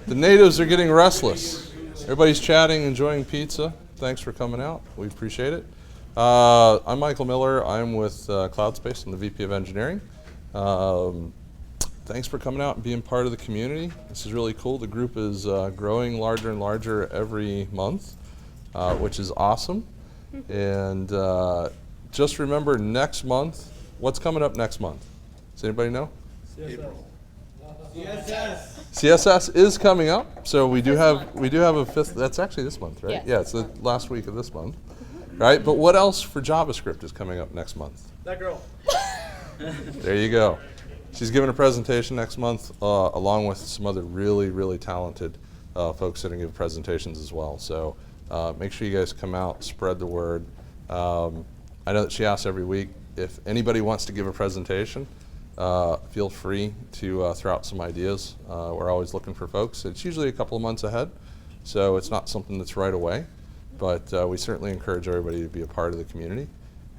The natives are getting restless. Everybody's chatting, enjoying pizza. Thanks for coming out. We appreciate it. I'm Michael Miller. I'm with CloudSpace. I'm the VP of Engineering. Thanks for coming out and being part of the community. This is really cool. The group is growing larger and larger every month, which is awesome. And just remember next month, what's coming up next month? Does anybody know? CSS. CSS is coming up, so we do have a fifth. That's actually this month, right? Yes. Yeah, it's the last week of this month, right? But what else for JavaScript is coming up next month? That girl. There you go. She's giving a presentation next month, along with some other really, really talented folks that are going to give presentations as well. So make sure you guys come out, spread the word. I know that she asks every week if anybody wants to give a presentation. Feel free to throw out some ideas. We're always looking for folks. It's usually a couple of months ahead, so it's not something that's right away, but we certainly encourage everybody to be a part of the community.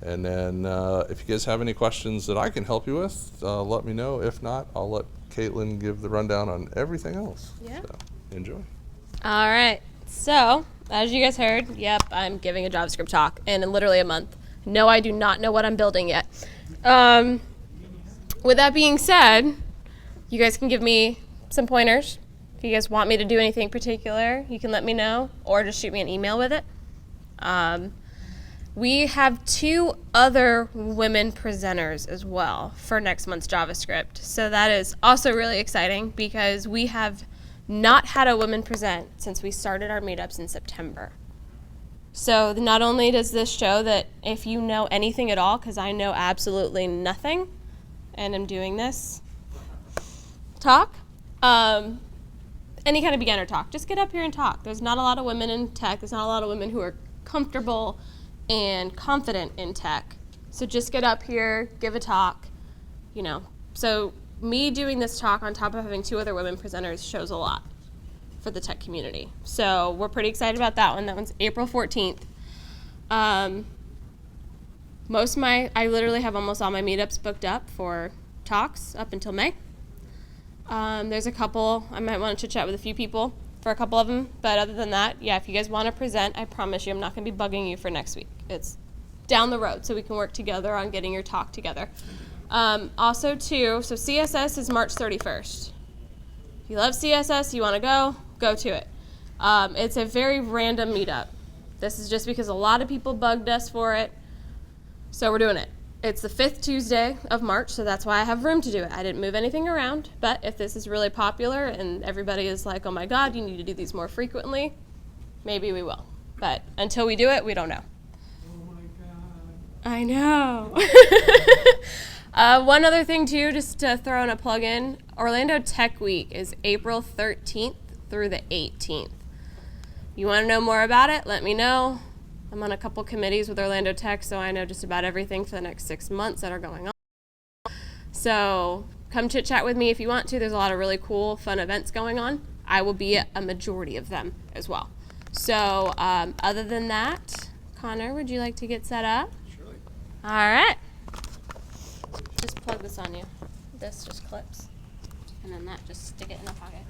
And then if you guys have any questions that I can help you with, let me know. If not, I'll let Caitlin give the rundown on everything else. Yeah. So, enjoy. All right. So, as you guys heard, yep, I'm giving a JavaScript talk in literally a month. No, I do not know what I'm building yet. With that being said, you guys can give me some pointers. If you guys want me to do anything particular, you can let me know, or just shoot me an email with it. We have 2 other women presenters as well for next month's JavaScript. So that is also really exciting because we have not had a woman present since we started our meetups in September. So not only does this show that if you know anything at all, because I know absolutely nothing, and I'm doing this talk, any kind of beginner talk, just get up here and talk. There's not a lot of women in tech. There's not a lot of women who are comfortable and confident in tech. So just get up here, give a talk, you know. So me doing this talk on top of having 2 other women presenters shows a lot for the tech community. So we're pretty excited about that one. That one's April 14th. I literally have almost all my meetups booked up for talks up until May. There's a couple, I might want to chit chat with a few people for a couple of them, but other than that, yeah, if you guys want to present, I promise you I'm not going to be bugging you for next week. It's down the road, so we can work together on getting your talk together. Also, too, so CSS is March 31st. If you love CSS, you want to go to it. It's a very random meetup. This is just because a lot of people bugged us for it, so we're doing it. It's the 5th Tuesday of March, so that's why I have room to do it. I didn't move anything around, but if this is really popular and everybody is like, oh my God, you need to do these more frequently, maybe we will. But until we do it, we don't know. Oh my God. I know. One other thing too, just to throw in a plug-in, Orlando Tech Week is April 13th through the 18th. You want to know more about it? Let me know. I'm on a couple committees with Orlando Tech, so I know just about everything for the next 6 months that are going on. So come chit chat with me if you want to. There's a lot of really cool, fun events going on. I will be at a majority of them as well. So other than that, Connor, would you like to get set up? Surely. All right. Just plug this on you. This just clips. And then that, just stick it in the pocket.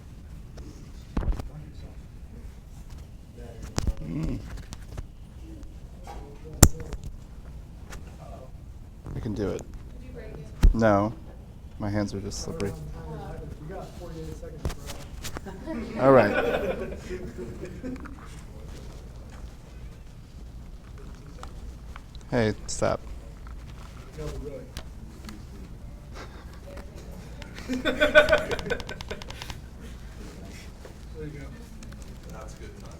I can do it. No, my hands are just slippery. You got 48 seconds, bro. All right. Hey, stop. No, really. There you go. That's a good time,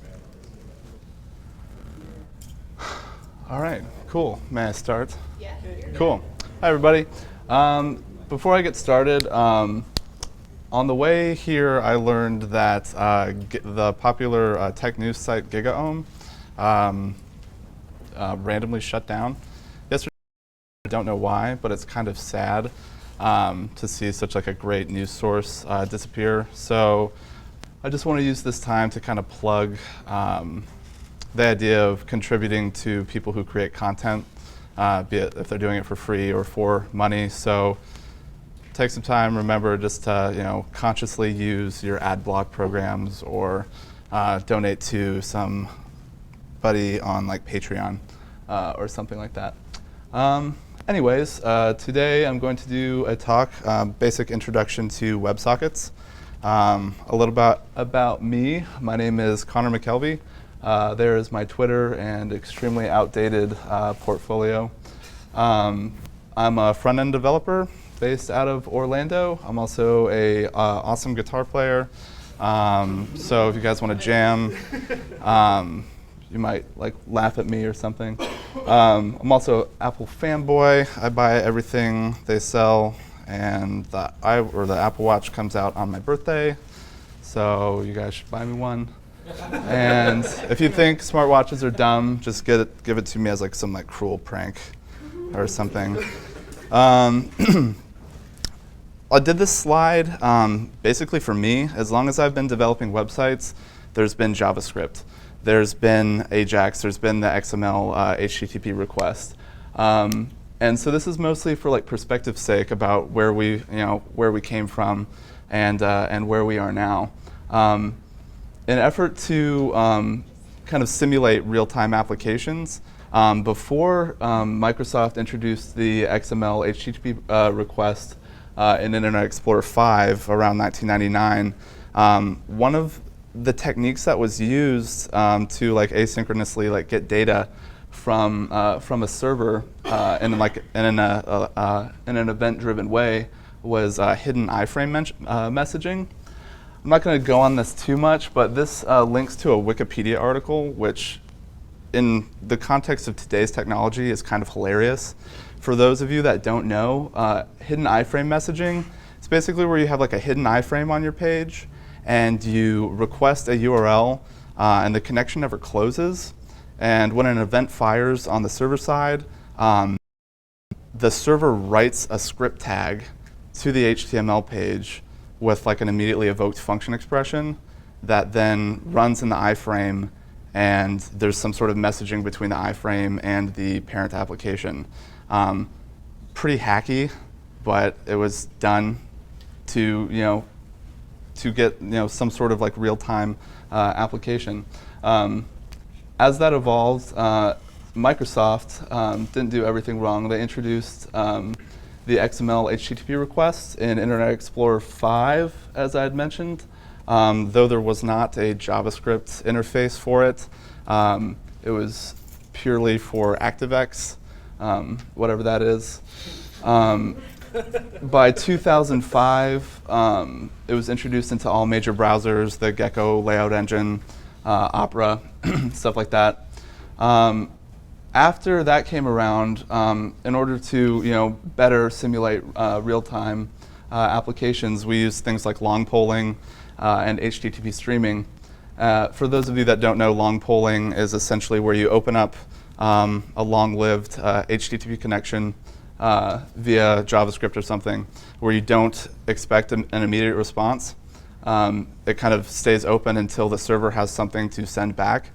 All right, cool. May I start? Yeah. Cool. Hi, everybody. Before I get started, on the way here, I learned that the popular tech news site GigaOM randomly shut down yesterday. I don't know why, but it's kind of sad to see such like a great news source disappear. So I just want to use this time to kind of plug the idea of contributing to people who create content, be it if they're doing it for free or for money. So take some time, remember just to consciously use your ad block programs or donate to somebody on like Patreon or something like that. Anyways, today I'm going to do a talk, basic introduction to WebSockets. A little about me. My name is Connor McKelvey. There is my Twitter and extremely outdated portfolio. I'm a front-end developer based out of Orlando. I'm also a awesome guitar player. So if you guys want to jam, you might like laugh at me or something. I'm also an Apple fanboy. I buy everything they sell, and the Apple Watch comes out on my birthday, so you guys should buy me one. And if you think smartwatches are dumb, just give it to me as like some like cruel prank or something. I did this slide basically for me. As long as I've been developing websites, there's been JavaScript, there's been Ajax, there's been the XML HTTP request. And so this is mostly for like perspective's sake about where we came from and where we are now. In an effort to kind of simulate real-time applications, before Microsoft introduced the XML HTTP request in Internet Explorer 5 around 1999, one of the techniques that was used to like asynchronously like get data from a server in an event-driven way was hidden iframe messaging. I'm not going to go on this too much, but this links to a Wikipedia article, which in the context of today's technology is kind of hilarious. For those of you that don't know, hidden iframe messaging is basically where you have like a hidden iframe on your page and you request a URL and the connection never closes. And when an event fires on the server side, the server writes a script tag to the HTML page with like an immediately evoked function expression that then runs in the iframe, and there's some sort of messaging between the iframe and the parent application. Pretty hacky, but it was done to get some sort of like real-time application. As that evolved, Microsoft didn't do everything wrong. They introduced the XML HTTP requests in Internet Explorer 5, as I had mentioned. Though there was not a JavaScript interface for it, it was purely for ActiveX, whatever that is. By 2005, it was introduced into all major browsers, the Gecko layout engine, Opera, stuff like that. After that came around, in order to better simulate real-time applications, we use things like long polling and HTTP streaming. For those of you that don't know, long polling is essentially where you open up a long-lived HTTP connection via JavaScript or something, where you don't expect an immediate response. It kind of stays open until the server has something to send back,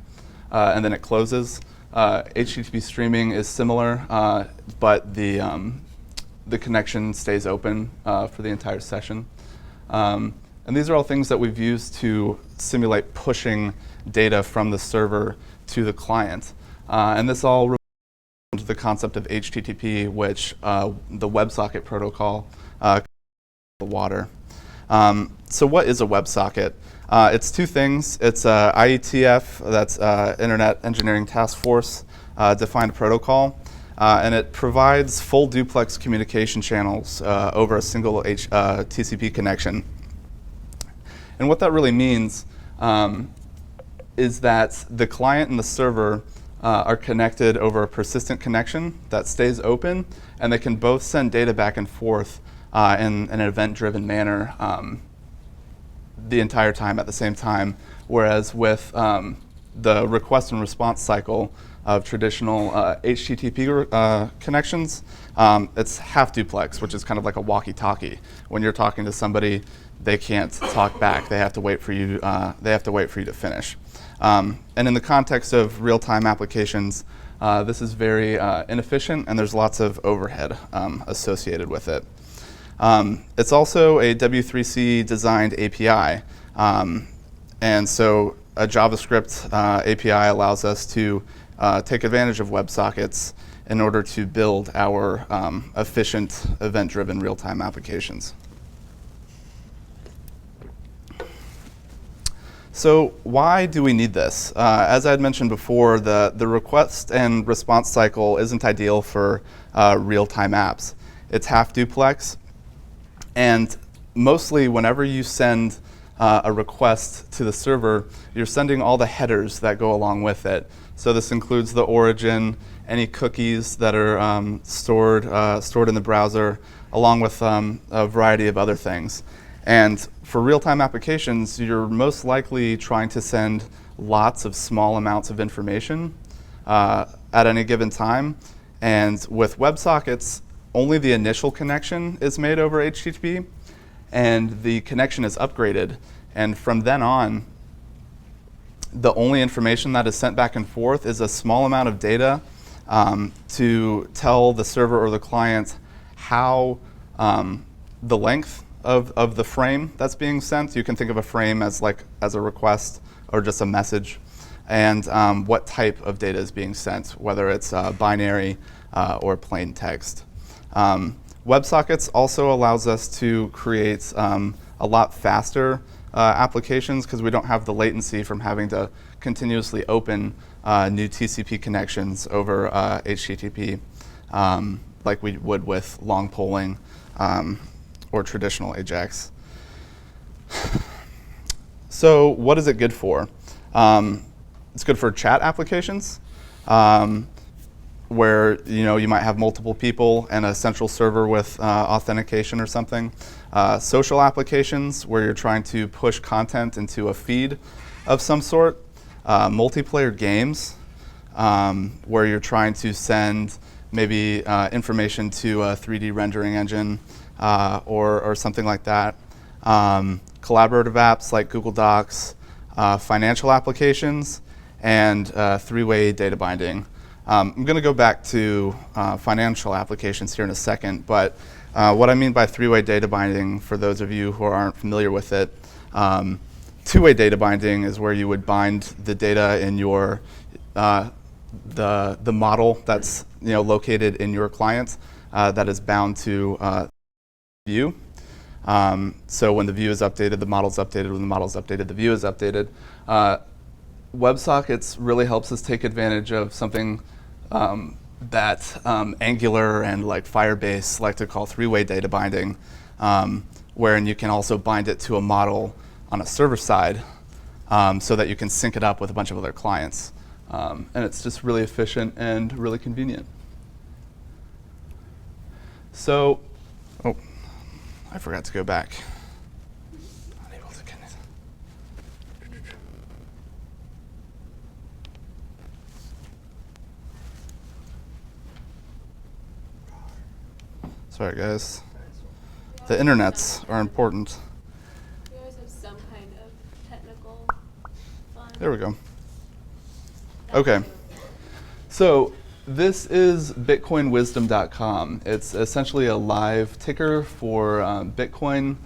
and then it closes. HTTP streaming is similar, but the connection stays open for the entire session. And these are all things that we've used to simulate pushing data from the server to the client. And this all relates to the concept of HTTP, which the WebSocket protocol the water. So what is a WebSocket? It's two things. It's IETF, that's Internet Engineering Task Force defined protocol, and it provides full duplex communication channels over a single TCP connection. And what that really means is that the client and the server are connected over a persistent connection that stays open, and they can both send data back and forth in an event-driven manner the entire time at the same time. Whereas with the request and response cycle of traditional HTTP connections, it's half duplex, which is kind of like a walkie-talkie. When you're talking to somebody, they can't talk back. They have to wait for you. They have to wait for you to finish. And in the context of real-time applications, this is very inefficient, and there's lots of overhead associated with it. It's also a W3C designed API. And so a JavaScript API allows us to take advantage of WebSockets in order to build our efficient, event-driven real-time applications. So why do we need this? As I had mentioned before, the request and response cycle isn't ideal for real-time apps. It's half duplex, and mostly whenever you send a request to the server, you're sending all the headers that go along with it. So this includes the origin, any cookies that are stored in the browser, along with a variety of other things. And for real-time applications, you're most likely trying to send lots of small amounts of information at any given time. And with WebSockets, only the initial connection is made over HTTP, and the connection is upgraded. And from then on, the only information that is sent back and forth is a small amount of data to tell the server or the client how the length of the frame that's being sent. You can think of a frame as a request or just a message, and what type of data is being sent, whether it's binary or plain text. WebSockets also allows us to create a lot faster applications because we don't have the latency from having to continuously open new TCP connections over HTTP like we would with long polling or traditional AJAX. So what is it good for? It's good for chat applications where you might have multiple people and a central server with authentication or something. Social applications where you're trying to push content into a feed of some sort. Multiplayer games where you're trying to send maybe information to a 3D rendering engine or something like that. Collaborative apps like Google Docs, financial applications, and three-way data binding. I'm going to go back to financial applications here in a second, but what I mean by three-way data binding, for those of you who aren't familiar with it, two-way data binding is where you would bind the data in your the model that's located in your client that is bound to view. So when the view is updated, the model's updated. When the model's updated, the view is updated. WebSockets really helps us take advantage of something that Angular and Firebase like to call three-way data binding, wherein you can also bind it to a model on a server side so that you can sync it up with a bunch of other clients. And it's just really efficient and really convenient. So, oh, I forgot to go back. Unable to get it. Sorry, guys. The internets are important. We always have some kind of technical fun. There we go. Okay. So this is BitcoinWisdom.com. It's essentially a live ticker for Bitcoin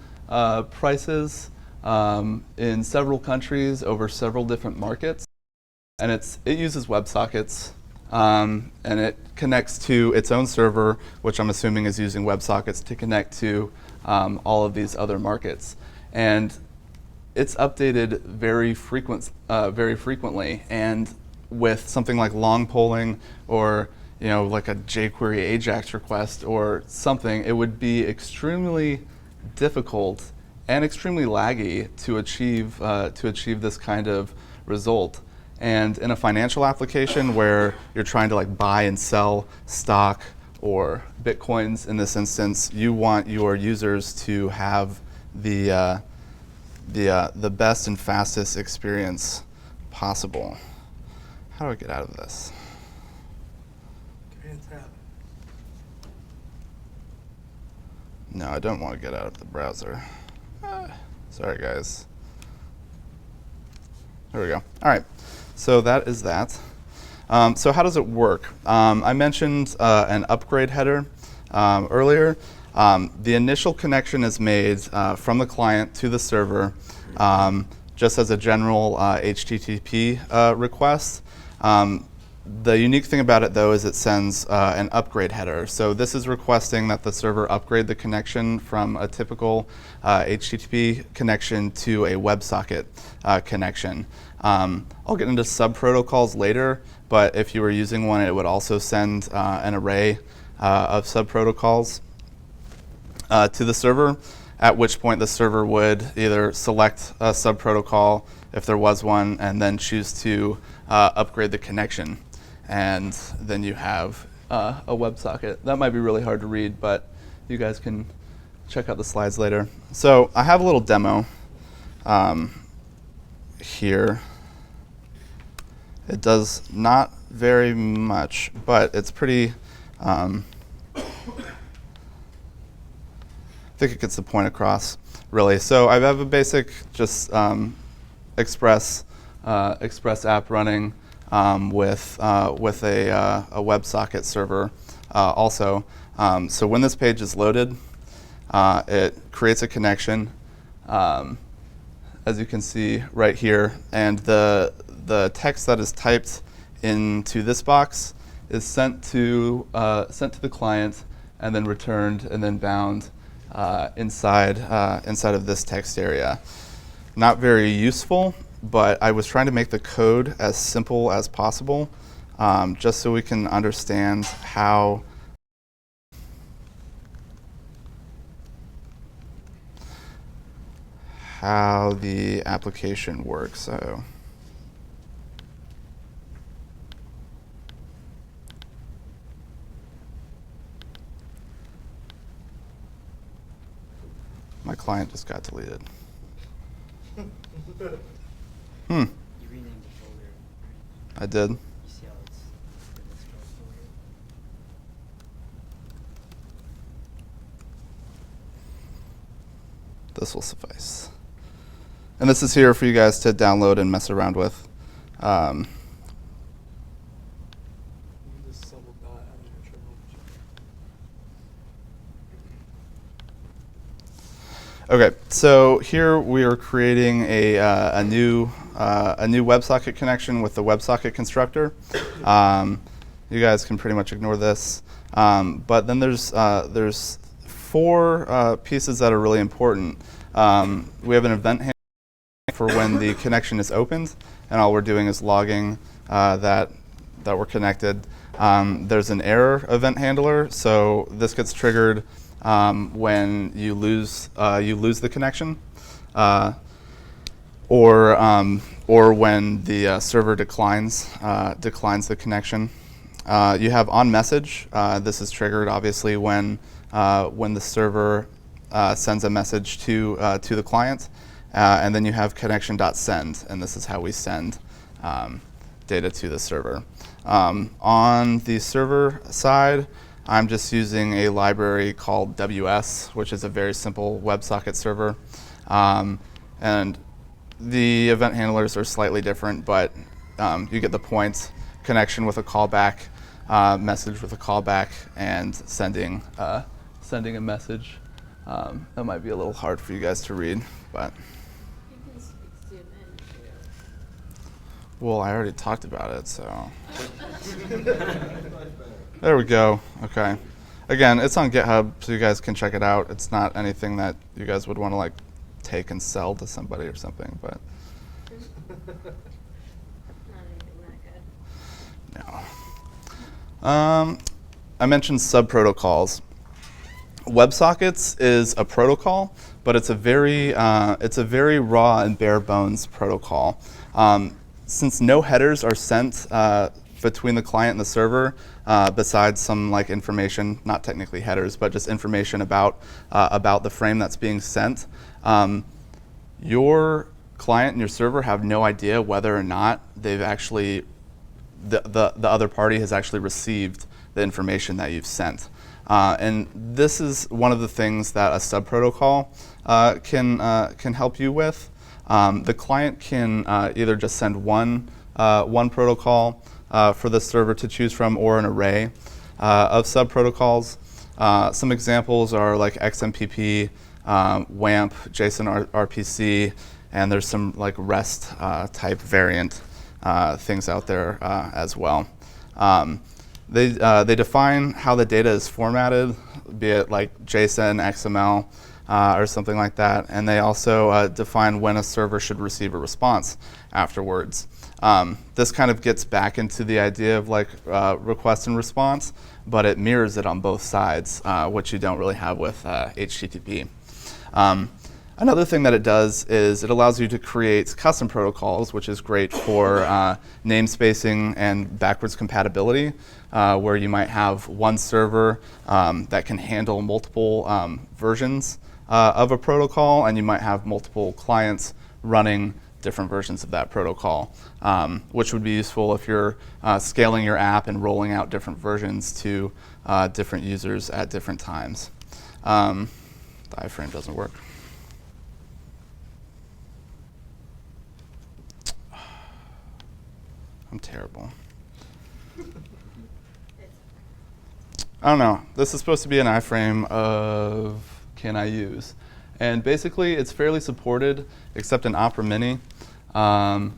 prices in several countries over several different markets. And it uses WebSockets. And it connects to its own server, which I'm assuming is using WebSockets to connect to all of these other markets. And it's updated very frequently. And with something like long polling or like a jQuery AJAX request or something, it would be extremely difficult and extremely laggy to achieve this kind of result. And in a financial application where you're trying to buy and sell stock or Bitcoins in this instance, you want your users to have the best and fastest experience possible. How do I get out of this? No, I don't want to get out of the browser. Sorry, guys. There we go. All right. So that is that. So how does it work? I mentioned an upgrade header earlier. The initial connection is made from the client to the server just as a general HTTP request. The unique thing about it, though, is it sends an upgrade header. So this is requesting that the server upgrade the connection from a typical HTTP connection to a WebSocket connection. I'll get into subprotocols later, but if you were using one, it would also send an array of subprotocols to the server, at which point the server would either select a subprotocol, if there was one, and then choose to upgrade the connection. And then you have a WebSocket. That might be really hard to read, but you guys can check out the slides later. So I have a little demo here. It does not very much, but it's pretty, I think it gets the point across, really. So I have a basic just Express app running with a WebSocket server also. So when this page is loaded, it creates a connection, as you can see right here, and the text that is typed into this box is sent to the client and then returned and then bound inside of this text area. Not very useful, but I was trying to make the code as simple as possible, just so we can understand how the application works. So my client just got deleted. You renamed the folder. I did. You see how it's in this folder? This will suffice. And this is here for you guys to download and mess around with. You just double dot out of your triple. Okay, so here we are creating a new WebSocket connection with the WebSocket constructor. You guys can pretty much ignore this, but then there's 4 pieces that are really important. We have an event handler for when the connection is opened, and all we're doing is logging that we're connected. There's an error event handler, so this gets triggered when you lose the connection, or when the server declines the connection. You have on message. This is triggered obviously when the server sends a message to the client, and then you have connection.send, and this is how we send data to the server. On the server side, I'm just using a library called WS, which is a very simple WebSocket server. And the event handlers are slightly different, but you get the point. Connection with a callback, message with a callback, and sending a message. That might be a little hard for you guys to read, but. You can zoom in too. Well, I already talked about it, so. There we go. Okay. Again, it's on GitHub, so you guys can check it out. It's not anything that you guys would want to like take and sell to somebody or something, but Not anything that good. no. I mentioned subprotocols. WebSockets is a protocol, but it's a very raw and bare bones protocol. Since no headers are sent between the client and the server, besides some like information, not technically headers, but just information about the frame that's being sent, your client and your server have no idea whether or not they've actually the other party has actually received the information that you've sent. And this is one of the things that a subprotocol can help you with. The client can either just send one protocol for the server to choose from, or an array of subprotocols. Some examples are like XMPP, WAMP, JSON RPC, and there's some like REST type variant things out there as well. They define how the data is formatted, be it like JSON, XML, or something like that. And they also define when a server should receive a response afterwards. This kind of gets back into the idea of like request and response, but it mirrors it on both sides, which you don't really have with HTTP. Another thing that it does is it allows you to create custom protocols, which is great for namespacing and backwards compatibility, where you might have one server that can handle multiple versions of a protocol, and you might have multiple clients running different versions of that protocol, which would be useful if you're scaling your app and rolling out different versions to different users at different times. The iframe doesn't work. I'm terrible. I don't know. This is supposed to be an iframe of can I use? And basically, it's fairly supported, except in Opera Mini. And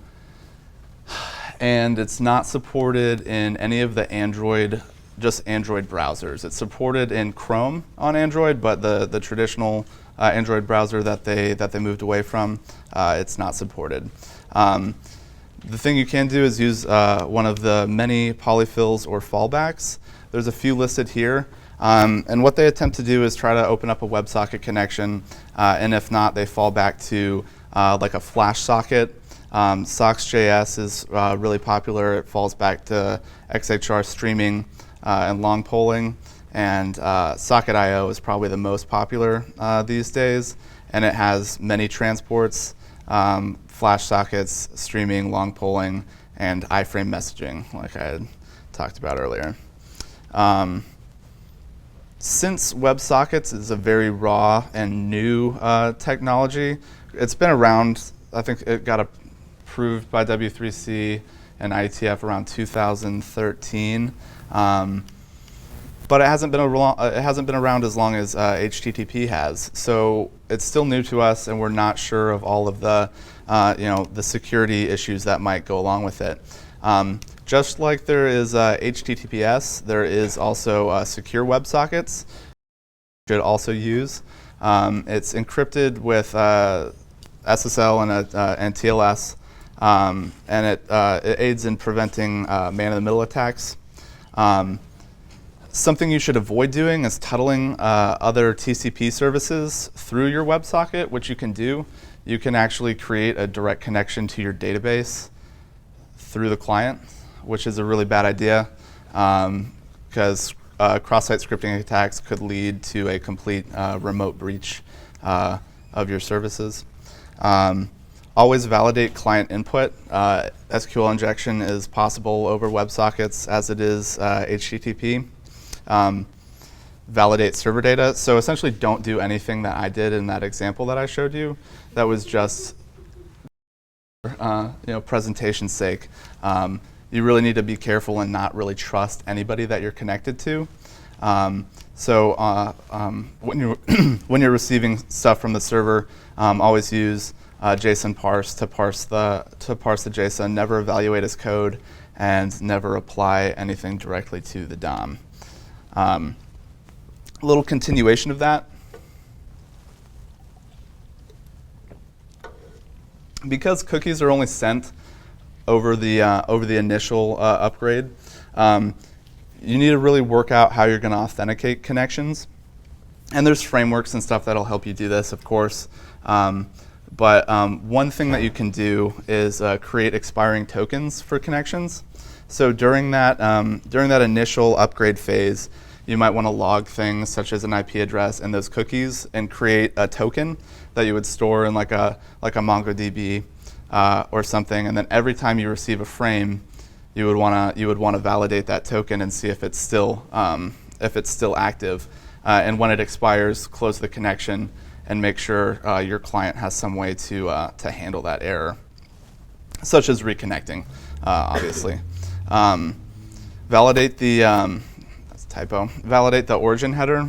it's not supported in any of the Android, just Android browsers. It's supported in Chrome on Android, but the traditional Android browser that they moved away from, it's not supported. The thing you can do is use one of the many polyfills or fallbacks. There's a few listed here. And what they attempt to do is try to open up a WebSocket connection, and if not, they fall back to like a Flash socket. Socks.js is really popular. It falls back to XHR streaming and long polling, and Socket.io is probably the most popular these days, and it has many transports, Flash sockets, streaming, long polling, and iframe messaging, like I had talked about earlier. Since WebSockets is a very raw and new technology, it's been around. I think it got approved by W3C and IETF around 2013, but it hasn't been around as long as HTTP has. So it's still new to us, and we're not sure of all of the the security issues that might go along with it. Just like there is HTTPS, there is also secure WebSockets, you should also use. It's encrypted with SSL and TLS, and it aids in preventing man-in-the-middle attacks. Something you should avoid doing is tunneling other TCP services through your WebSocket, which you can do. You can actually create a direct connection to your database through the client, which is a really bad idea because cross-site scripting attacks could lead to a complete remote breach of your services. Always validate client input. SQL injection is possible over WebSockets as it is HTTP. Validate server data. So essentially don't do anything that I did in that example that I showed you. That was just presentation's sake. You really need to be careful and not really trust anybody that you're connected to. When you're receiving stuff from the server, always use JSON parse to parse the JSON. Never evaluate as code, and never apply anything directly to the DOM. A little continuation of that. Because cookies are only sent over the initial upgrade, you need to really work out how you're going to authenticate connections. And there's frameworks and stuff that'll help you do this, of course. But one thing that you can do is create expiring tokens for connections. So during that initial upgrade phase, you might want to log things such as an IP address and those cookies, and create a token that you would store in like a MongoDB or something. And then every time you receive a frame, you would want to validate that token and see if it's still active. And when it expires, close the connection and make sure your client has some way to handle that error, such as reconnecting, obviously. Validate the typo. Validate the origin header.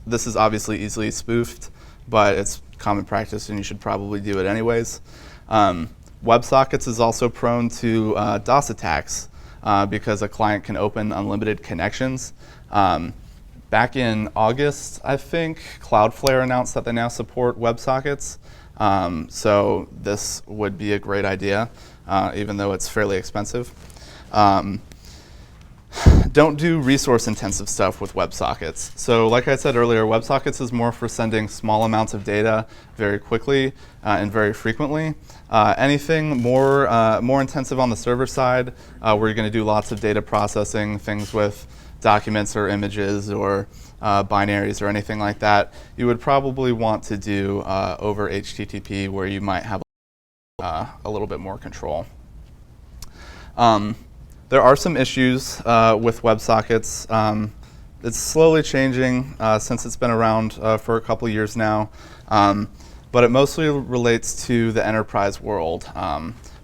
This is obviously easily spoofed, but it's common practice and you should probably do it anyways. WebSockets is also prone to DOS attacks because a client can open unlimited connections. Back in August, I think, Cloudflare announced that they now support WebSockets. So this would be a great idea, even though it's fairly expensive. Don't do resource-intensive stuff with WebSockets. So like I said earlier, WebSockets is more for sending small amounts of data very quickly and very frequently. Anything more intensive on the server side, where you're going to do lots of data processing, things with documents or images or binaries or anything like that, you would probably want to do over HTTP, where you might have a little bit more control. There are some issues with WebSockets. It's slowly changing since it's been around for a couple years now, but it mostly relates to the enterprise world.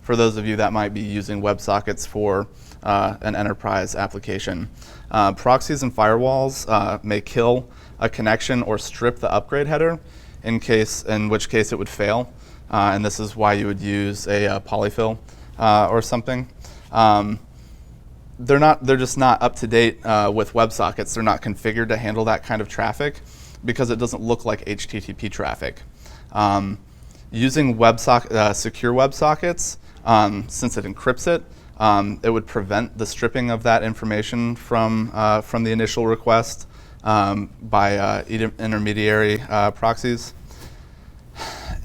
For those of you that might be using WebSockets for an enterprise application. Proxies and firewalls may kill a connection or strip the upgrade header, in which case it would fail, and this is why you would use a polyfill or something. They're just not up to date with WebSockets. They're not configured to handle that kind of traffic because it doesn't look like HTTP traffic. Using secure WebSockets, since it encrypts it, it would prevent the stripping of that information from the initial request by intermediary proxies.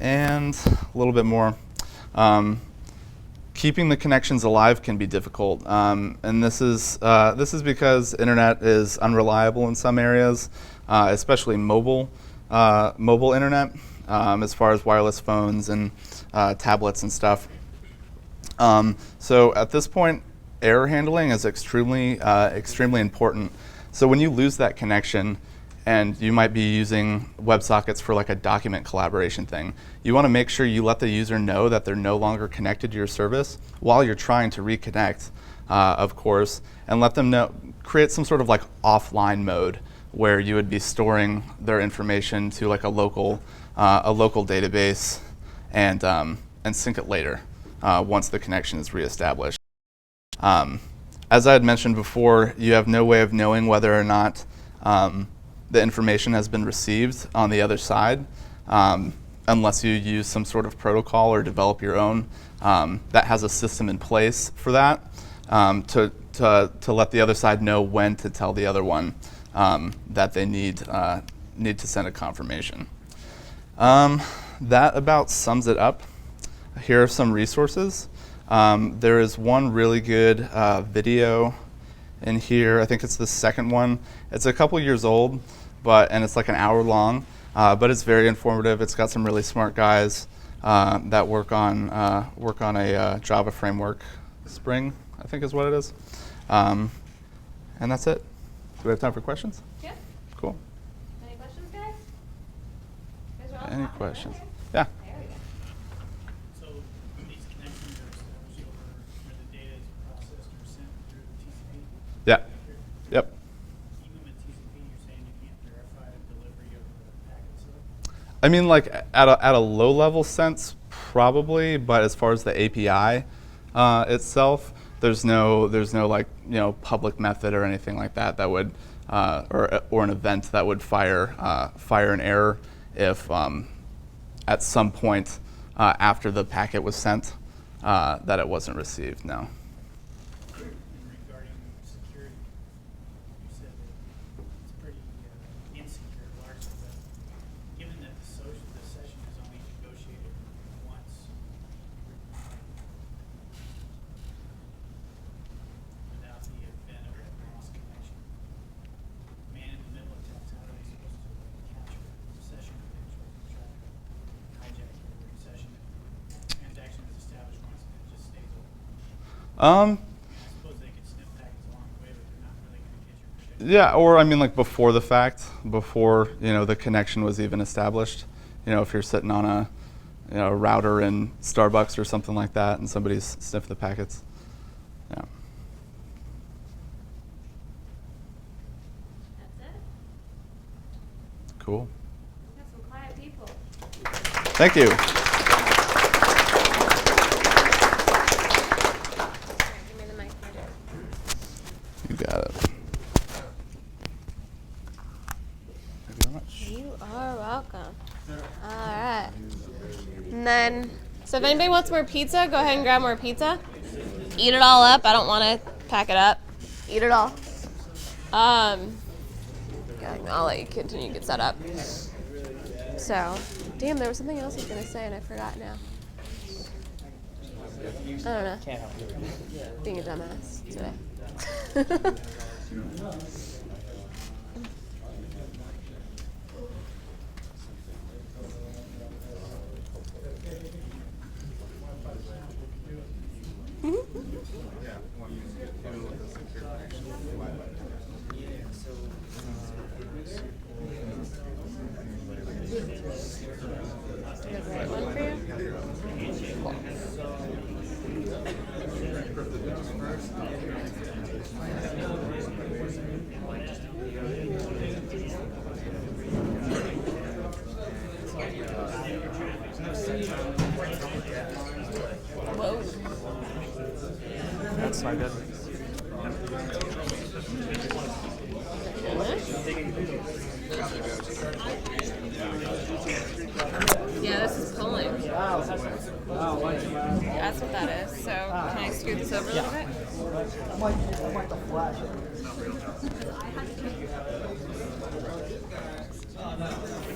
And a little bit more. Keeping the connections alive can be difficult, and this is because internet is unreliable in some areas, especially mobile internet, as far as wireless phones and tablets and stuff. So at this point, error handling is extremely important. So when you lose that connection, and you might be using WebSockets for like a document collaboration thing, you want to make sure you let the user know that they're no longer connected to your service while you're trying to reconnect, of course, and let them know, create some sort of like offline mode where you would be storing their information to like a local database and sync it later once the connection is reestablished. As I had mentioned before, you have no way of knowing whether or not the information has been received on the other side, unless you use some sort of protocol or develop your own that has a system in place for that, to let the other side know when to tell the other one that they need to send a confirmation. That about sums it up. Here are some resources. There is one really good video in here. I think it's the second one. It's a couple years old, and it's like an hour long, but it's very informative. It's got some really smart guys that work on a Java framework. Spring, I think is what it is. And that's it. Do we have time for questions? Yeah. Cool. Any questions, guys? Guys are all Any talking, questions? right? Yeah. There we go. So these connections are established over where the data is processed or sent through TCP? Yeah. Yep. Even with TCP, you're saying you can't verify the delivery of the packet itself? I mean, like at a low level sense, probably, but as far as the API itself, there's no like public method or anything like that that would or an event that would fire an error if at some point after the packet was sent that it wasn't received. No. And regarding security, you said that it's pretty insecure largely, but given that the session is only negotiated once without the event of a lost connection, man in the middle attacks, how are they supposed to capture session credentials and try to hijack every session if the transaction is established once and it just stays open? I suppose they could snip packets along the way, but they're not really going to get your credentials. Yeah, or I mean, like before the fact, before the connection was even established. If you're sitting on a router in Starbucks or something like that, and somebody's sniffed the packets. Yeah. Cool. Got some quiet people. Thank you. All right, give me the mic. You got it. Thank you very much. You are welcome. All right. And then, so if anybody wants more pizza, go ahead and grab more pizza. Eat it all up. I don't want to pack it up. Eat it all. Yeah, I'll let you continue to get set up. So, damn, there was something else I was gonna say and I forgot now. I don't know. Being a dumbass today. One for you? Whoa. That's not good. Yeah, this is pulling. That's what that is. So can I scoot this over a little bit?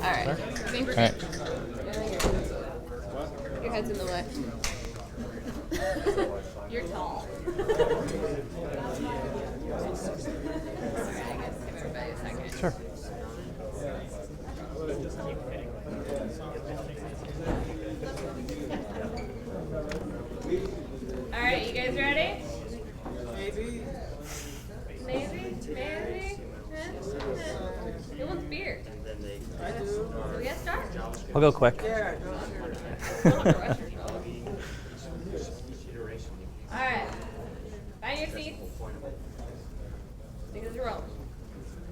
All right. All right. Your head's in the way. You're tall. Sorry, I guess give everybody a second. Sure. All right, you guys ready? Maybe. Who wants beer? I do. So we gotta start. I'll go quick. All right. Find your seats. Because you're rolling.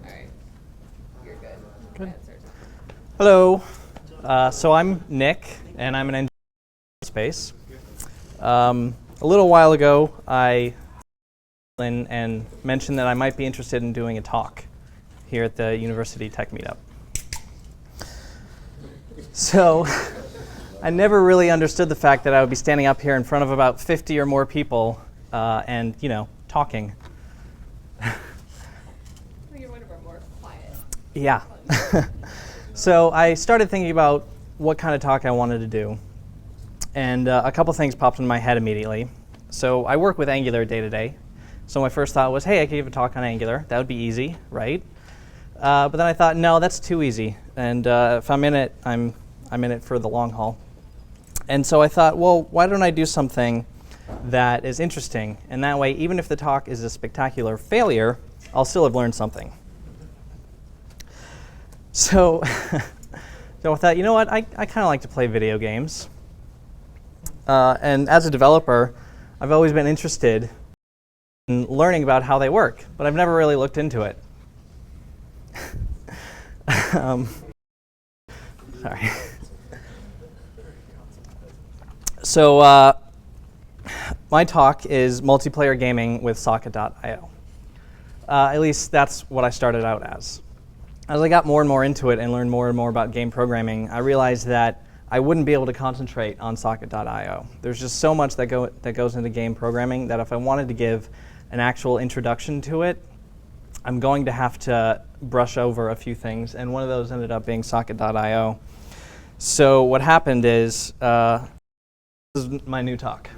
All right. You're good. Good. Start talking. Hello. So I'm Nick, and I'm an engineer in space. A little while ago, I and mentioned that I might be interested in doing a talk here at the University Tech Meetup. So I never really understood the fact that I would be standing up here in front of about 50 or more people and, talking. You're one of our more quiet. Yeah. So I started thinking about what kind of talk I wanted to do. And a couple things popped into my head immediately. So I work with Angular day to day. So my first thought was, hey, I could give a talk on Angular. That would be easy, right? But then I thought, no, that's too easy. And if I'm in it, I'm in it for the long haul. And so I thought, well, why don't I do something that is interesting? And that way, even if the talk is a spectacular failure, I'll still have learned something. So, so I thought, you know what? I kind of like to play video games. And as a developer, I've always been interested in learning about how they work, but I've never really looked into it. Sorry. So my talk is multiplayer gaming with Socket.io. At least that's what I started out as. As I got more and more into it and learned more and more about game programming, I realized that I wouldn't be able to concentrate on Socket.io. There's just so much that goes into game programming that if I wanted to give an actual introduction to it, I'm going to have to brush over a few things, and one of those ended up being Socket.io. So what happened is, this is my new talk.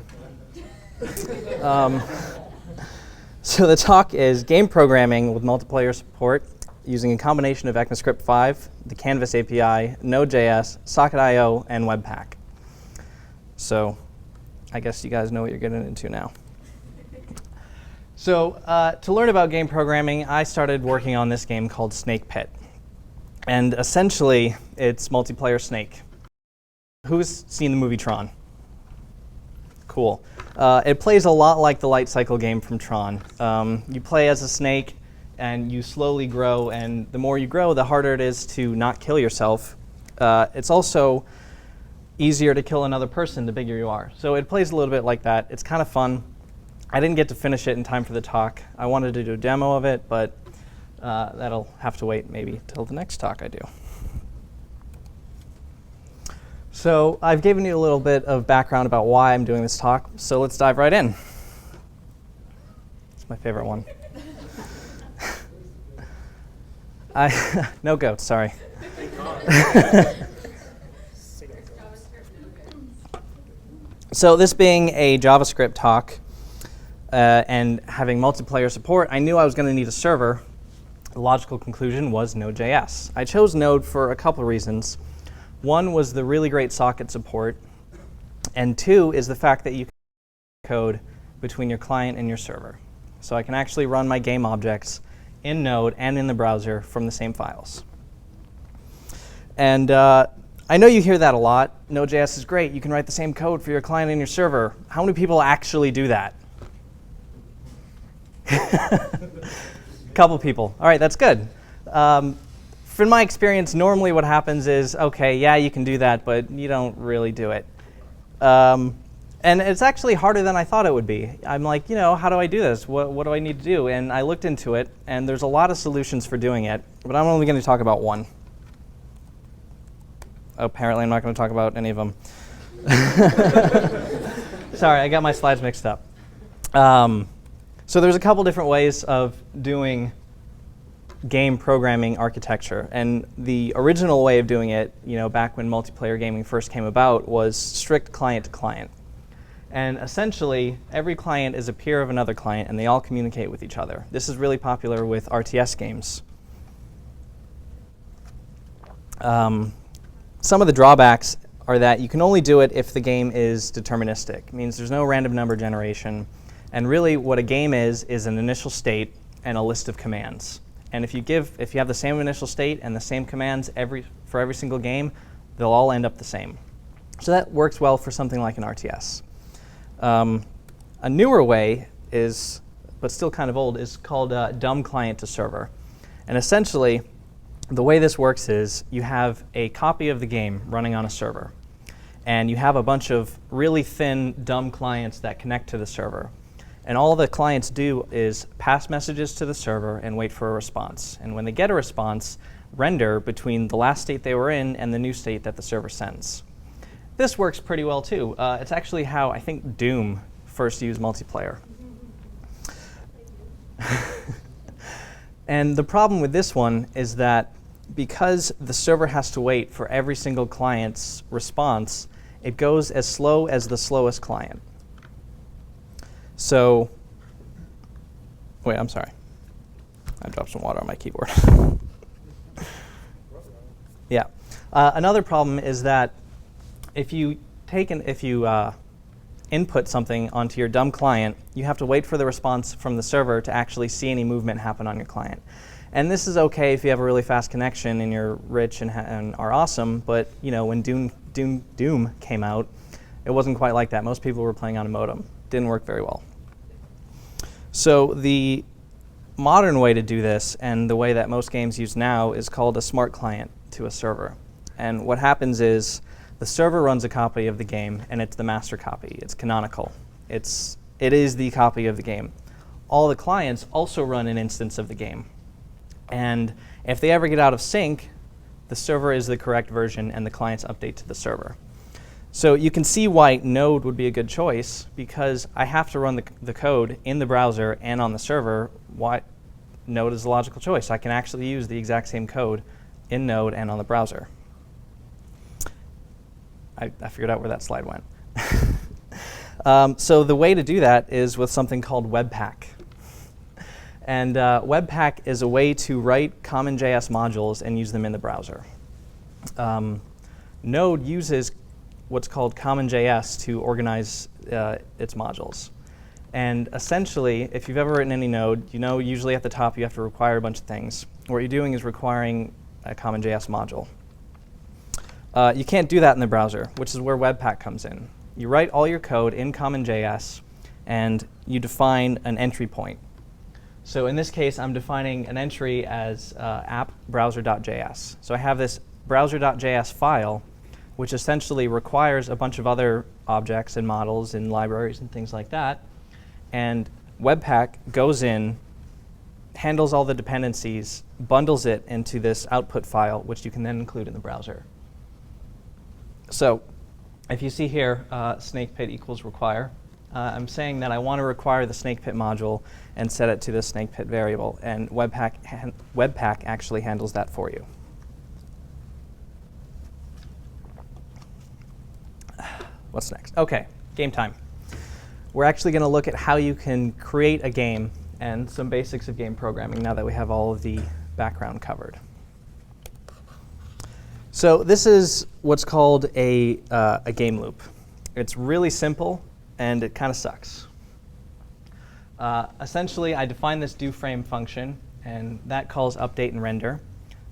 So the talk is game programming with multiplayer support using a combination of ECMAScript 5, the Canvas API, Node.js, Socket.io, and Webpack. So I guess you guys know what you're getting into now. So to learn about game programming, I started working on this game called Snake Pit. And essentially, it's multiplayer Snake. Who's seen the movie Tron? Cool. It plays a lot like the light cycle game from Tron. You play as a snake. and you slowly grow, and the more you grow, the harder it is to not kill yourself. It's also easier to kill another person the bigger you are. So it plays a little bit like that. It's kind of fun. I didn't get to finish it in time for the talk. I wanted to do a demo of it, but that'll have to wait maybe till the next talk I do. So I've given you a little bit of background about why I'm doing this talk, so let's dive right in. It's my favorite one. No goats, sorry. So this being a JavaScript talk and having multiplayer support, I knew I was going to need a server. The logical conclusion was Node.js. I chose Node for a couple reasons. One was the really great socket support, and two is the fact that you can code between your client and your server. So I can actually run my game objects in Node and in the browser from the same files. And I know you hear that a lot. Node.js is great. You can write the same code for your client and your server. How many people actually do that? Couple people. All right, that's good. From my experience, normally what happens is, okay, yeah, you can do that, but you don't really do it. And it's actually harder than I thought it would be. I'm like, how do I do this? What do I need to do? And I looked into it, and there's a lot of solutions for doing it, but I'm only going to talk about one. Apparently, I'm not going to talk about any of them. Sorry, I got my slides mixed up. So there's a couple different ways of doing game programming architecture. And the original way of doing it, back when multiplayer gaming first came about, was strict client-to-client. And essentially, every client is a peer of another client, and they all communicate with each other. This is really popular with RTS games. Some of the drawbacks are that you can only do it if the game is deterministic. It means there's no random number generation. And really, what a game is an initial state and a list of commands. And if you have the same initial state and the same commands for every single game, they'll all end up the same. So that works well for something like an RTS. A newer way is, but still kind of old, is called dumb client to server. And essentially, the way this works is you have a copy of the game running on a server. And you have a bunch of really thin, dumb clients that connect to the server. And all the clients do is pass messages to the server and wait for a response. And when they get a response, render between the last state they were in and the new state that the server sends. This works pretty well, too. It's actually how I think Doom first used multiplayer. And the problem with this one is that because the server has to wait for every single client's response, it goes as slow as the slowest client. So, wait, I'm sorry. I dropped some water on my keyboard. Yeah. Another problem is that if you input something onto your dumb client, you have to wait for the response from the server to actually see any movement happen on your client. And this is okay if you have a really fast connection and you're rich and are awesome, but when Doom came out, it wasn't quite like that. Most people were playing on a modem. Didn't work very well. So the modern way to do this, and the way that most games use now, is called a smart client to a server. And what happens is the server runs a copy of the game, and it's the master copy. It's canonical. It is the copy of the game. All the clients also run an instance of the game. And if they ever get out of sync, the server is the correct version, and the clients update to the server. So you can see why Node would be a good choice, because I have to run the code in the browser and on the server. Why Node is a logical choice. I can actually use the exact same code in Node and on the browser. I figured out where that slide went. So the way to do that is with something called Webpack. And Webpack is a way to write common JS modules and use them in the browser. Node uses what's called CommonJS to organize its modules. And essentially, if you've ever written any Node, usually at the top you have to require a bunch of things. What you're doing is requiring a CommonJS module. You can't do that in the browser, which is where Webpack comes in. You write all your code in CommonJS, and you define an entry point. So in this case, I'm defining an entry as app browser.js. So I have this browser.js file, which essentially requires a bunch of other objects and models and libraries and things like that. And Webpack goes in, handles all the dependencies, bundles it into this output file, which you can then include in the browser. So if you see here, snakepit equals require, I'm saying that I want to require the snakepit module and set it to the snakepit variable. And Webpack actually handles that for you. What's next? OK, game time. We're actually going to look at how you can create a game and some basics of game programming now that we have all of the background covered. So this is what's called a game loop. It's really simple, and it kind of sucks. Essentially, I define this doFrame function, and that calls update and render.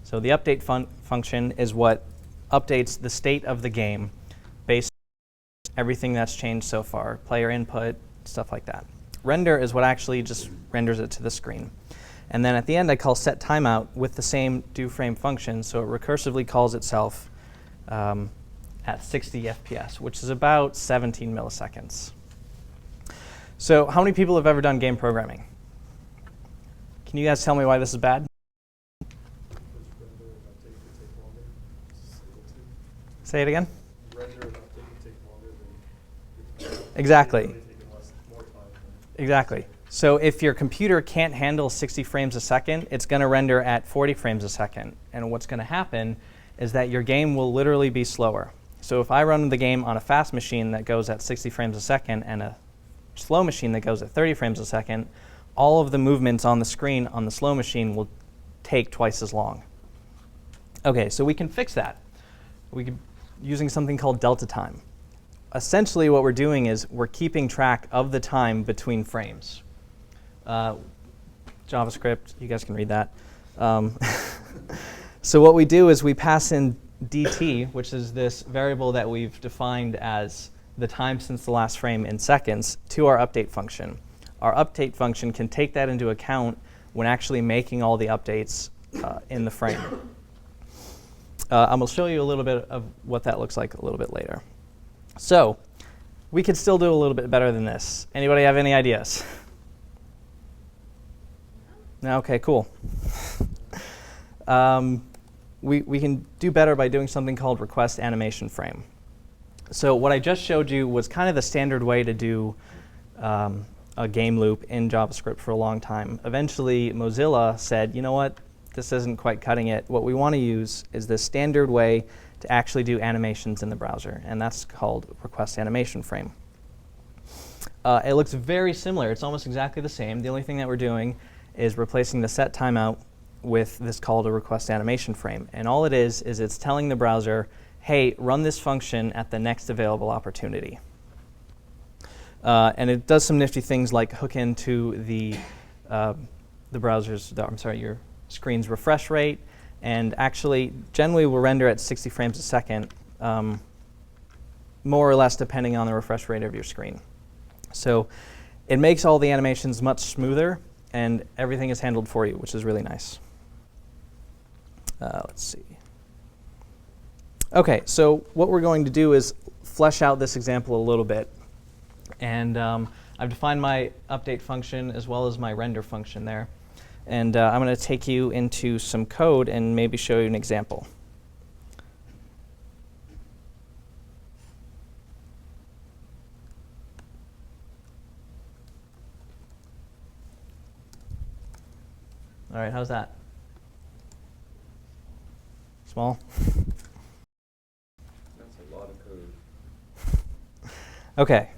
So the update function is what updates the state of the game based on everything that's changed so far, player input, stuff like that. Render is what actually just renders it to the screen. And then at the end, I call set timeout with the same doFrame function, so it recursively calls itself at 60 FPS, which is about 17 milliseconds. So how many people have ever done game programming? Can you guys tell me why this is bad? Say it again? Exactly. Exactly. So if your computer can't handle 60 frames a second, it's going to render at 40 frames a second. And what's going to happen is that your game will literally be slower. So if I run the game on a fast machine that goes at 60 frames a second and a slow machine that goes at 30 frames a second, all of the movements on the screen on the slow machine will take twice as long. OK, so we can fix that using something called delta time. Essentially, what we're doing is we're keeping track of the time between frames. JavaScript, you guys can read that. So what we do is we pass in dt, which is this variable that we've defined as the time since the last frame in seconds, to our update function. Our update function can take that into account when actually making all the updates in the frame. I'm going to show you a little bit of what that looks like a little bit later. So we could still do a little bit better than this. Anybody have any ideas? No? OK, cool. We can do better by doing something called requestAnimation frame. So what I just showed you was kind of the standard way to do a game loop in JavaScript for a long time. Eventually, Mozilla said, you know what? This isn't quite cutting it. What we want to use is the standard way to actually do animations in the browser, and that's called requestAnimation frame. It looks very similar. It's almost exactly the same. The only thing that we're doing is replacing the set timeout with this call to requestAnimation frame. And all it is it's telling the browser, hey, run this function at the next available opportunity. And it does some nifty things like hook into the your screen's refresh rate, and actually generally will render at 60 frames a second, more or less depending on the refresh rate of your screen. So it makes all the animations much smoother, and everything is handled for you, which is really nice. Let's see. OK, so what we're going to do is flesh out this example a little bit. And I've defined my update function as well as my render function there. And I'm going to take you into some code and maybe show you an example. All right, how's that? Small? That's a lot of code. OK.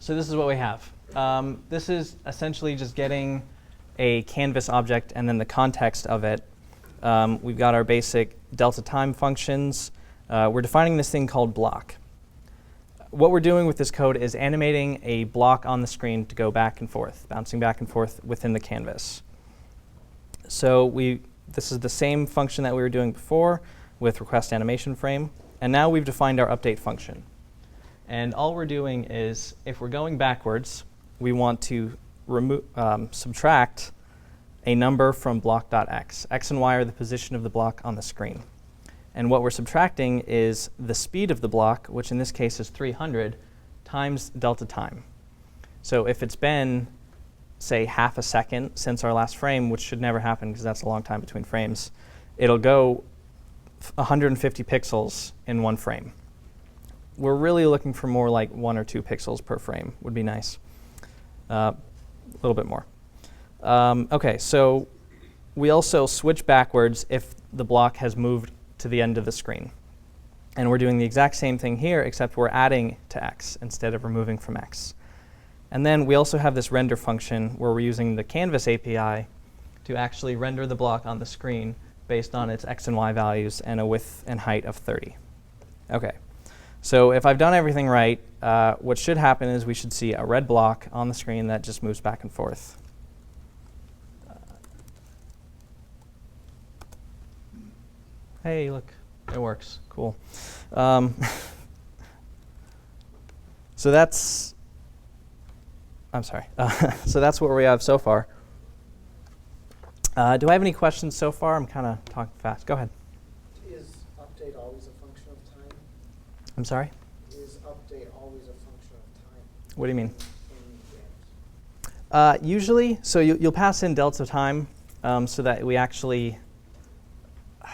So this is what we have. This is essentially just getting a canvas object and then the context of it. We've got our basic delta time functions. We're defining this thing called block. What we're doing with this code is animating a block on the screen to go back and forth, bouncing back and forth within the canvas. So this is the same function that we were doing before with requestAnimation frame. And now we've defined our update function. And all we're doing is, if we're going backwards, we want to subtract a number from block.x. X and y are the position of the block on the screen. And what we're subtracting is the speed of the block, which in this case is 300, times delta time. So if it's been, say, half a second since our last frame, which should never happen because that's a long time between frames, it'll go 150 pixels in one frame. We're really looking for more like 1 or 2 pixels per frame would be nice. A little bit more. OK, so we also switch backwards if the block has moved to the end of the screen. And we're doing the exact same thing here, except we're adding to x instead of removing from x. And then we also have this render function where we're using the Canvas API to actually render the block on the screen based on its x and y values and a width and height of 30. OK, so if I've done everything right, what should happen is we should see a red block on the screen that just moves back and forth. Hey, look, it works. Cool. So that's, I'm sorry. So that's what we have so far. Do I have any questions so far? I'm kind of talking fast. Go ahead. Is update always a function of time? I'm sorry? Is update always a function of time What do you mean? in games? Usually, so you'll pass in delta time so that we actually, I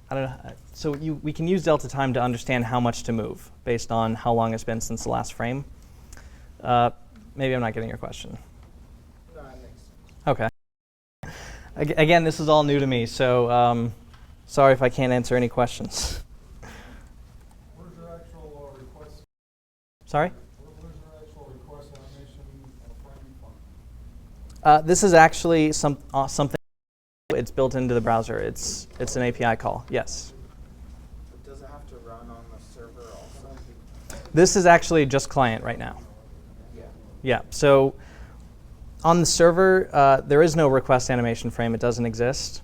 don't know. So we can use delta time to understand how much to move based on how long it's been since the last frame. Maybe I'm not getting your question. No, that makes sense. OK. Again, this is all new to me, so sorry if I can't answer any questions. Where's your actual request? Sorry? Where's your actual request animation framing function? This is actually something. It's built into the browser. It's an API call. Yes. But does it have to run on the server also? This is actually just client right now. Yeah. Yeah. So on the server, there is no request animation frame. It doesn't exist.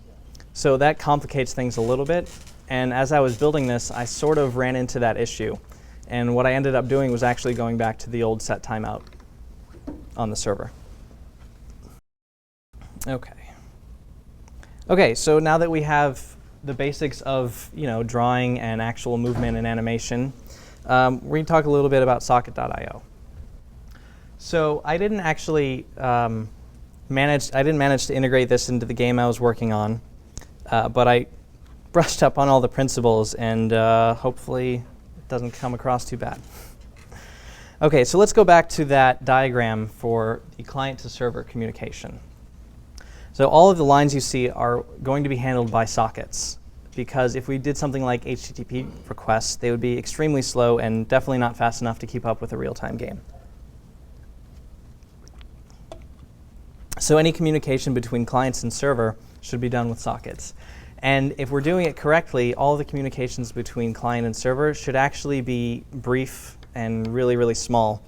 So that complicates things a little bit. And as I was building this, I sort of ran into that issue. And what I ended up doing was actually going back to the old set timeout on the server. OK. OK, so now that we have the basics of drawing and actual movement and animation, we're going to talk a little bit about socket.io. So I didn't actually manage to integrate this into the game I was working on, but I brushed up on all the principles, and hopefully it doesn't come across too bad. OK, so let's go back to that diagram for the client-to-server communication. So all of the lines you see are going to be handled by sockets, because if we did something like HTTP requests, they would be extremely slow and definitely not fast enough to keep up with a real-time game. So any communication between clients and server should be done with sockets. And if we're doing it correctly, all the communications between client and server should actually be brief and really, really small.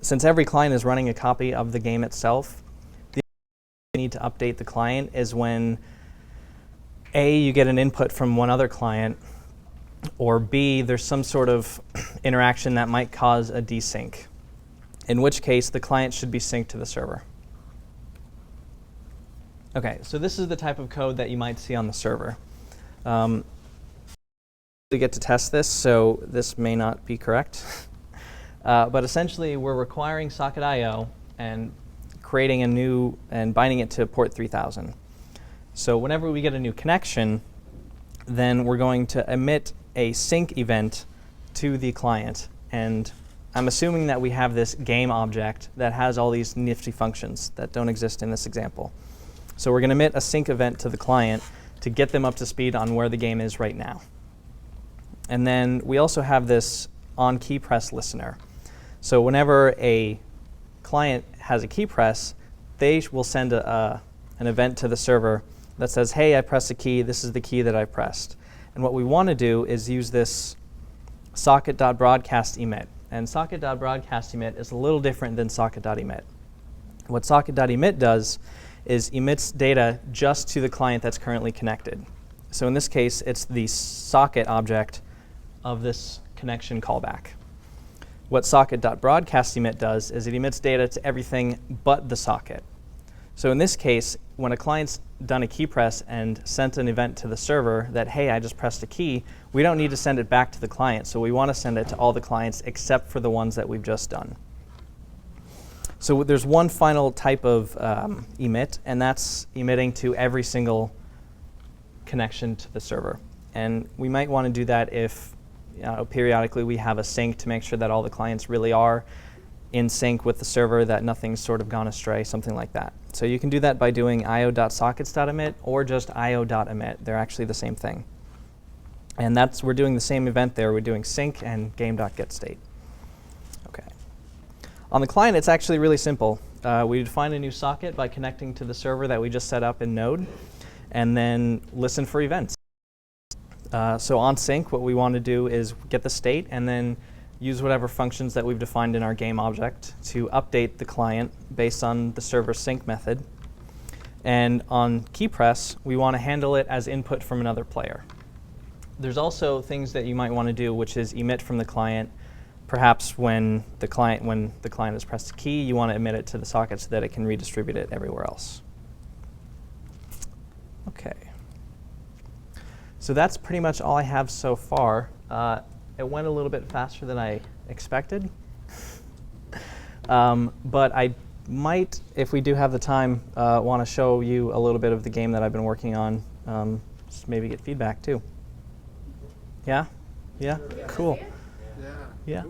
Since every client is running a copy of the game itself, need to update the client is when A, you get an input from one other client, or B, there's some sort of interaction that might cause a desync, in which case the client should be synced to the server. OK, so this is the type of code that you might see on the server. We get to test this, so this may not be correct. But essentially, we're requiring socket.io and creating a new and binding it to port 3000. So whenever we get a new connection, then we're going to emit a sync event to the client. And I'm assuming that we have this game object that has all these nifty functions that don't exist in this example. So we're going to emit a sync event to the client to get them up to speed on where the game is right now. And then we also have this on key press listener. So whenever a client has a key press, they will send an event to the server that says, hey, I pressed a key. This is the key that I pressed. And what we want to do is use this socket.broadcast_emit. And socket.broadcast_emit is a little different than socket.emit. What socket.emit does is emits data just to the client that's currently connected. So in this case, it's the socket object of this connection callback. what socket.broadcastEmit does is it emits data to everything but the socket. So in this case, when a client's done a key press and sent an event to the server that, hey, I just pressed a key, we don't need to send it back to the client. So we want to send it to all the clients except for the ones that we've just done. So there's one final type of emit, and that's emitting to every single connection to the server. And we might want to do that if periodically we have a sync to make sure that all the clients really are in sync with the server, that nothing's sort of gone astray, something like that. So you can do that by doing io.sockets.emit or just io.emit. They're actually the same thing. And we're doing the same event there. We're doing sync and game.getState. Okay. On the client, it's actually really simple. We define a new socket by connecting to the server that we just set up in Node, and then listen for events. So on sync, what we want to do is get the state and then use whatever functions that we've defined in our game object to update the client based on the server sync method. And on key press, we want to handle it as input from another player. There's also things that you might want to do, which is emit from the client. Perhaps when the client has pressed a key, you want to emit it to the socket so that it can redistribute it everywhere else. OK. So that's pretty much all I have so far. It went a little bit faster than I expected. But I might, if we do have the time, want to show you a little bit of the game that I've been working on. Just maybe get feedback, too. Yeah? Yeah? Cool. Yeah. Yeah,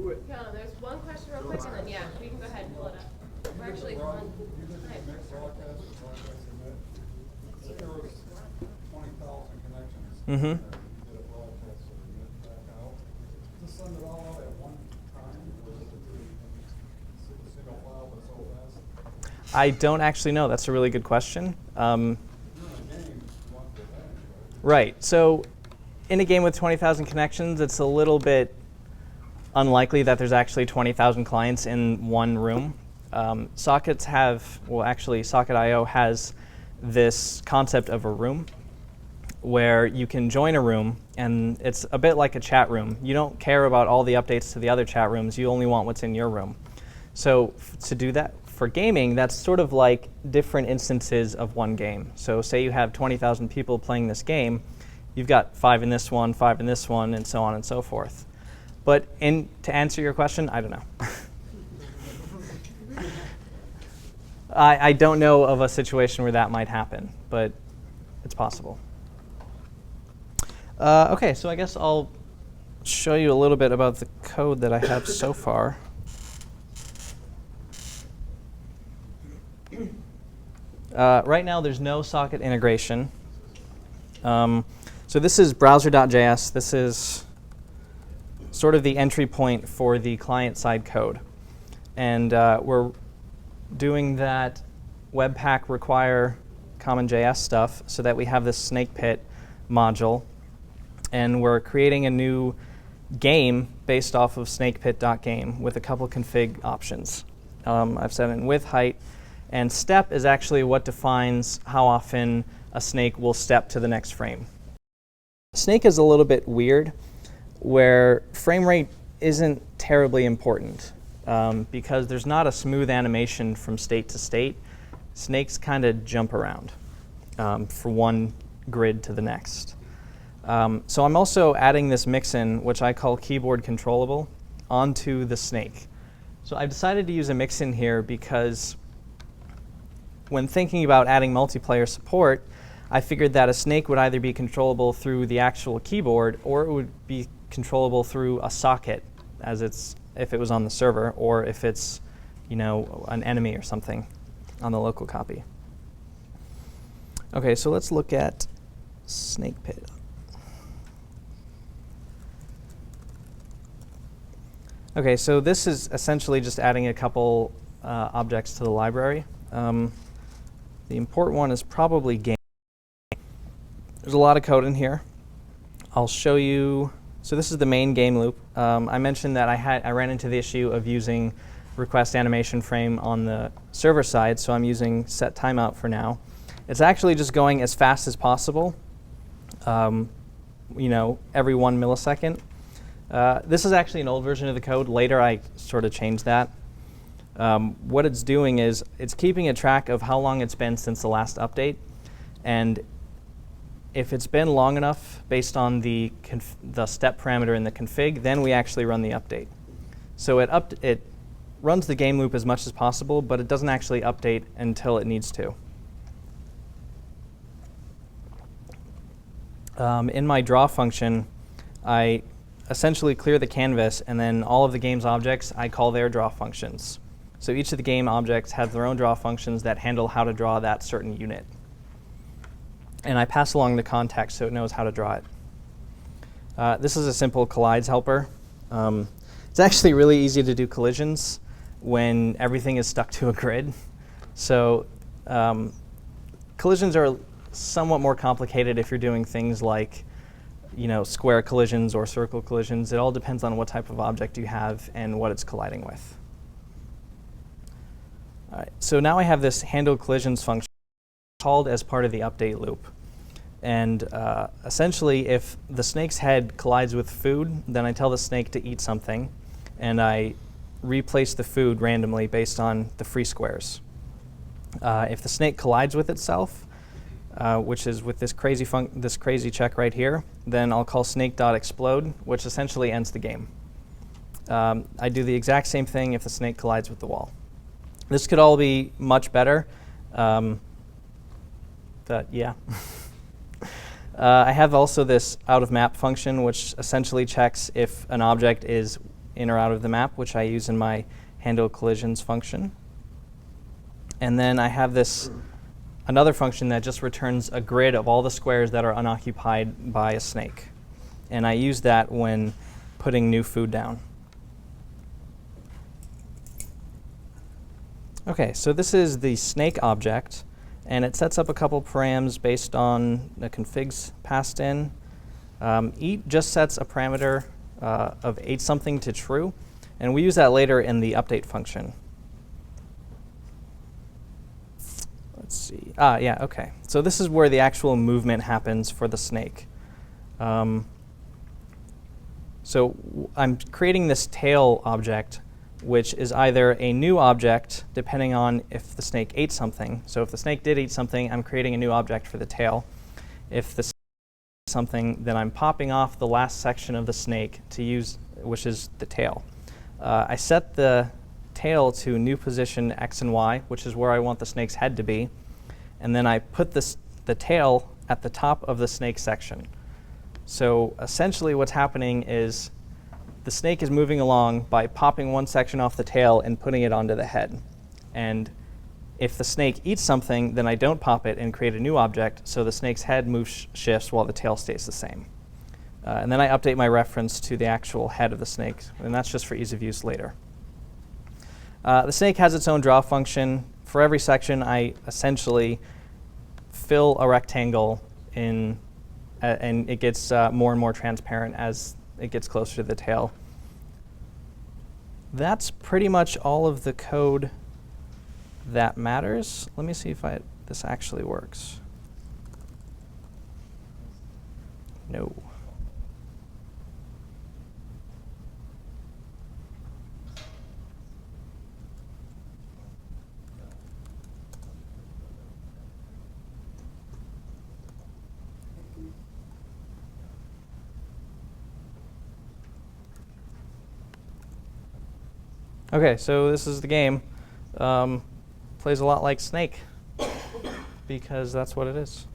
there's one question real quick, and then yeah, we can go ahead and pull it up. We're actually on time. If there was 20,000 connections. Mm-hmm. You did a broadcast and emit back out. Just send it all out at one time, or is it a single file that's so fast? I don't actually know. That's a really good question. If you're in a game, you want the advantage, Right. So in a game with 20,000 connections, it's a little bit unlikely that there's actually 20,000 clients in one room. Sockets have, well, actually, Socket.io has this concept of a room where you can join a room, and it's a bit like a chat room. You don't care about all the updates to the other chat rooms. You only want what's in your room. So to do that for gaming, that's sort of like different instances of one game. So say you have 20,000 people playing this game. You've got 5 in this one, 5 in this one, and so on and so forth. But to answer your question, I don't know. I don't know of a situation where that might happen, but it's possible. OK, so I guess I'll show you a little bit about the code that I have so far. Right now, there's no socket integration. So this is browser.js. This is sort of the entry point for the client-side code. And we're doing that Webpack require CommonJS stuff so that we have this snake pit module. And we're creating a new game based off of snakepit.game with a couple config options. I've set in width, height, and step is actually what defines how often a snake will step to the next frame. Snake is a little bit weird, where frame rate isn't terribly important because there's not a smooth animation from state to state. Snakes kind of jump around from one grid to the next. So I'm also adding this mixin, which I call keyboard controllable, onto the snake. So I've decided to use a mixin here because when thinking about adding multiplayer support, I figured that a snake would either be controllable through the actual keyboard or it would be controllable through a socket, if it was on the server, or if it's an enemy or something on the local copy. OK, so let's look at snake pit. OK, so this is essentially just adding a couple objects to the library. The important one is probably game. There's a lot of code in here. I'll show you. So this is the main game loop. I mentioned that I ran into the issue of using requestAnimation frame on the server side, so I'm using set timeout for now. It's actually just going as fast as possible, every 1 millisecond. This is actually an old version of the code. Later, I sort of changed that. What it's doing is it's keeping a track of how long it's been since the last update. And if it's been long enough based on the step parameter in the config, then we actually run the update. So it runs the game loop as much as possible, but it doesn't actually update until it needs to. In my draw function, I essentially clear the canvas, and then all of the game's objects, I call their draw functions. So each of the game objects has their own draw functions that handle how to draw that certain unit. And I pass along the context so it knows how to draw it. This is a simple collides helper. It's actually really easy to do collisions when everything is stuck to a grid. So collisions are somewhat more complicated if you're doing things like square collisions or circle collisions. It all depends on what type of object you have and what it's colliding with. All right, so now I have this handle collisions function called as part of the update loop. And essentially, if the snake's head collides with food, then I tell the snake to eat something, and I replace the food randomly based on the free squares. If the snake collides with itself, which is with this crazy check right here, then I'll call snake.explode, which essentially ends the game. I do the exact same thing if the snake collides with the wall. This could all be much better, but yeah. I have also this out of map function, which essentially checks if an object is in or out of the map, which I use in my handle collisions function. And then I have another function that just returns a grid of all the squares that are unoccupied by a snake. And I use that when putting new food down. OK, so this is the snake object. And it sets up a couple params based on the configs passed in. Eat just sets a parameter of 8 something to true. And we use that later in the update function. Let's see. Yeah, OK. So this is where the actual movement happens for the snake. So I'm creating this tail object, which is either a new object, depending on if the snake ate something. So if the snake did eat something, I'm creating a new object for the tail. If the snake ate something, then I'm popping off the last section of the snake to use, which is the tail. I set the tail to new position X and Y, which is where I want the snake's head to be. And then I put the tail at the top of the snake section. So essentially what's happening is the snake is moving along by popping one section off the tail and putting it onto the head. And if the snake eats something, then I don't pop it and create a new object, so the snake's head shifts while the tail stays the same. And then I update my reference to the actual head of the snake, and that's just for ease of use later. The snake has its own draw function. For every section, I essentially fill a rectangle in, and it gets more and more transparent as it gets closer to the tail. That's pretty much all of the code that matters. Let me see if this actually works. No. OK, so this is the game. Plays a lot like Snake, because that's what it is.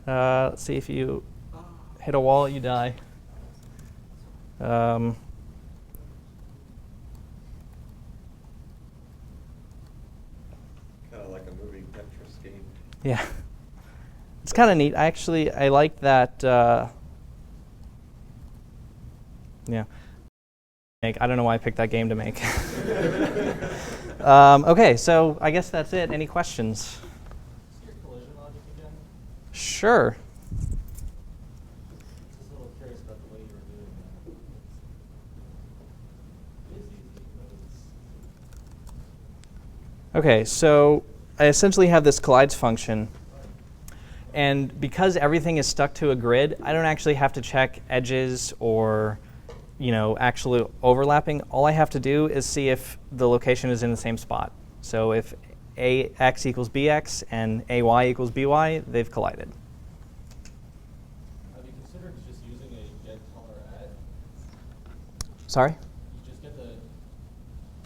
Let's see, if you hit a wall, you die. Kind of like a moving Tetris game. Yeah. It's kind of neat. I like that. Yeah. I don't know why I picked that game to make. OK, so I guess that's it. Any questions? Your collision logic again? Sure. Just a little curious about the way you were doing that. It is easy, but it's OK, so I essentially have this collides function. And because everything is stuck to a grid, I don't actually have to check edges or actually overlapping. All I have to do is see if the location is in the same spot. So if AX equals BX and AY equals BY, they've collided. Have you considered just using a get color at? Sorry? You just get the,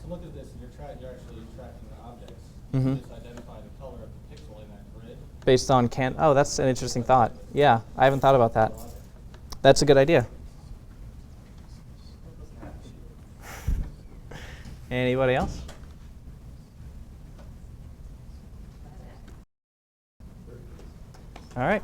so look at this, you're actually tracking the objects. Mm-hmm. You just identify the color of the pixel in that grid. Based on oh, that's an interesting thought. Yeah, I haven't thought about that. That's a good idea. Anybody else? All right.